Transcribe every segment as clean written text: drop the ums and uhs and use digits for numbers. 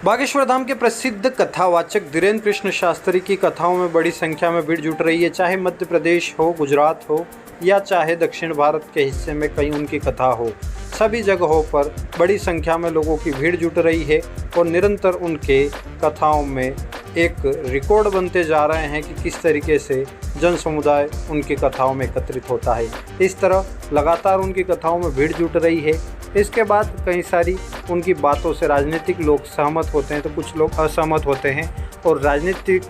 बागेश्वर धाम के प्रसिद्ध कथावाचक धीरेन्द्र कृष्ण शास्त्री की कथाओं में बड़ी संख्या में भीड़ जुट रही है। चाहे मध्य प्रदेश हो, गुजरात हो या चाहे दक्षिण भारत के हिस्से में कहीं उनकी कथा हो, सभी जगहों पर बड़ी संख्या में लोगों की भीड़ जुट रही है और निरंतर उनके कथाओं में एक रिकॉर्ड बनते जा रहे हैं कि किस तरीके से जन समुदाय उनकी कथाओं में एकत्रित होता है। इस तरह लगातार उनकी कथाओं में भीड़ जुट रही है। इसके बाद कई सारी उनकी बातों से राजनीतिक लोग सहमत होते हैं तो कुछ लोग असहमत होते हैं और राजनीतिक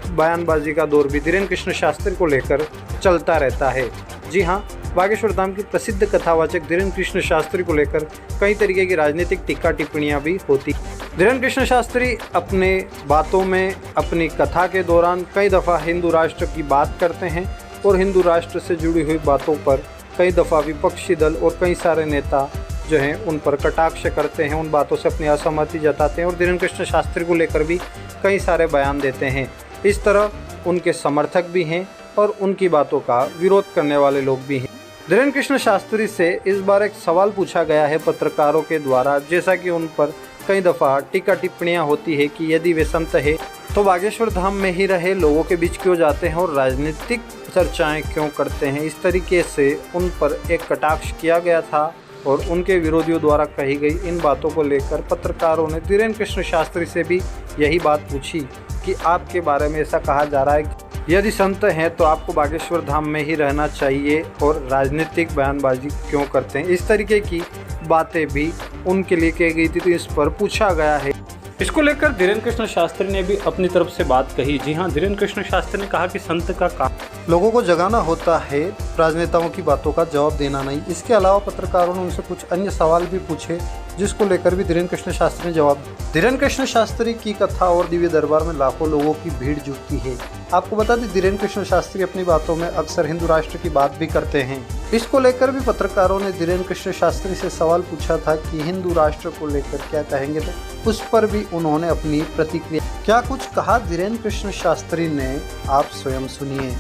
बयानबाजी का दौर भी धीरेन्द्र कृष्ण शास्त्री को लेकर चलता रहता है। जी हाँ, बागेश्वर धाम की प्रसिद्ध कथावाचक धीरेन्द्र कृष्ण शास्त्री को लेकर कई तरीके की राजनीतिक टिक्का टिप्पणियां भी होती। धीरेन्द्र कृष्ण शास्त्री अपने बातों में अपनी कथा के दौरान कई दफ़ा हिंदू राष्ट्र की बात करते हैं और हिंदू राष्ट्र से जुड़ी हुई बातों पर कई दफ़ा विपक्षी दल और कई सारे नेता जो हैं उन पर कटाक्ष करते हैं, उन बातों से अपनी असहमति जताते हैं और धीरेन्द्र कृष्ण शास्त्री को लेकर भी कई सारे बयान देते हैं। इस तरह उनके समर्थक भी हैं और उनकी बातों का विरोध करने वाले लोग भी हैं। धीरेन्द्र कृष्ण शास्त्री से इस बार एक सवाल पूछा गया है पत्रकारों के द्वारा, जैसा कि उन पर कई दफ़ा टीका टिप्पणियां होती है कि यदि वे संत है तो बागेश्वर धाम में ही रहे, लोगों के बीच क्यों जाते हैं और राजनीतिक चर्चाएं क्यों करते हैं। इस तरीके से उन पर एक कटाक्ष किया गया था और उनके विरोधियों द्वारा कही गई इन बातों को लेकर पत्रकारों ने धीरेन्द्र कृष्ण शास्त्री से भी यही बात पूछी कि आपके बारे में ऐसा कहा जा रहा है कि यदि संत हैं तो आपको बागेश्वर धाम में ही रहना चाहिए और राजनीतिक बयानबाजी क्यों करते हैं। इस तरीके की बातें भी उनके लिए कही गई थी, तो इस पर पूछा गया है। इसको लेकर धीरेन्द्र कृष्ण शास्त्री ने भी अपनी तरफ से बात कही। जी हाँ, धीरेन्द्र कृष्ण शास्त्री ने कहा कि संत का काम लोगों को जगाना होता है, राजनेताओं की बातों का जवाब देना नहीं। इसके अलावा पत्रकारों ने उनसे कुछ अन्य सवाल भी पूछे जिसको लेकर भी धीरेन्द्र कृष्ण शास्त्री ने जवाब दिया। धीरेन्द्र कृष्ण शास्त्री की कथा और दिव्य दरबार में लाखों लोगों की भीड़ जुटती है। आपको बता दें, धीरेन्द्र कृष्ण शास्त्री अपनी बातों में अक्सर हिंदू राष्ट्र की बात भी करते हैं। इसको लेकर भी पत्रकारों ने धीरेन्द्र कृष्ण शास्त्री से सवाल पूछा था कि हिंदू राष्ट्र को लेकर क्या कहेंगे, तो उस पर भी उन्होंने अपनी प्रतिक्रिया क्या कुछ कहा धीरेन्द्र कृष्ण शास्त्री ने, आप स्वयं सुनिए।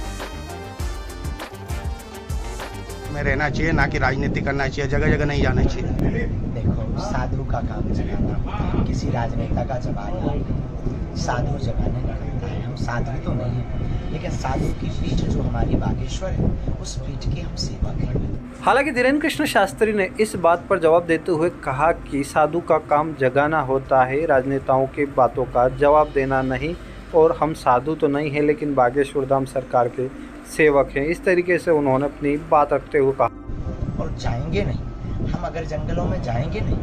में रहना चाहिए, ना कि राजनीति करना चाहिए, जगह जगह नहीं जाना चाहिए। देखो, साधु का काम जगाना होता है, किसी राजनेता का जगाना साधु जगाने लगता है। हम साधु तो नहीं हैं, लेकिन साधु की पीठ जो हमारी बागेश्वर है, उस पीठ के हम सेवक हैं। हालांकि धीरेन्द्र कृष्ण शास्त्री ने इस बात पर जवाब देते हुए कहा कि साधु का काम जगाना होता है, राजनेताओं की बातों का जवाब देना नहीं, और हम साधु तो नहीं हैं लेकिन बागेश्वर धाम सरकार के सेवक हैं। इस तरीके से उन्होंने अपनी बात रखते हुए कहा। और जाएंगे नहीं, हम अगर जंगलों में जाएंगे नहीं,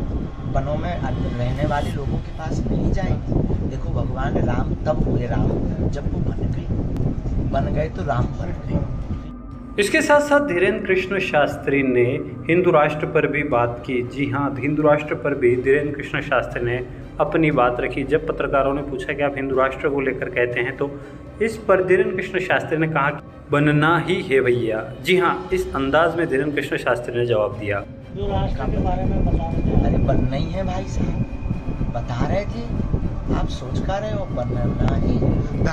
वनों में रहने वाले लोगों के पास नहीं जाएंगे। देखो, भगवान राम तब हुए राम जब वो बन गए तो राम बन गए। इसके साथ साथ धीरेन्द्र कृष्ण शास्त्री ने हिंदू राष्ट्र पर भी बात की। जी हाँ, हिंदू राष्ट्र पर भी धीरेन्द्र कृष्ण शास्त्री ने अपनी बात रखी। जब पत्रकारों ने पूछा कि आप हिंदू राष्ट्र को लेकर कहते हैं, तो इस पर धीरेन्द्र कृष्ण शास्त्री ने कहा कि बनना ही है भैया। जी हाँ, इस अंदाज में धीरेन्द्र कृष्ण शास्त्री ने जवाब दिया। राष्ट्र के बारे में बता, अरे बनना ही है भाई साहब, बता रहे थे, आप सोच कर रहे हो, बनना ही है।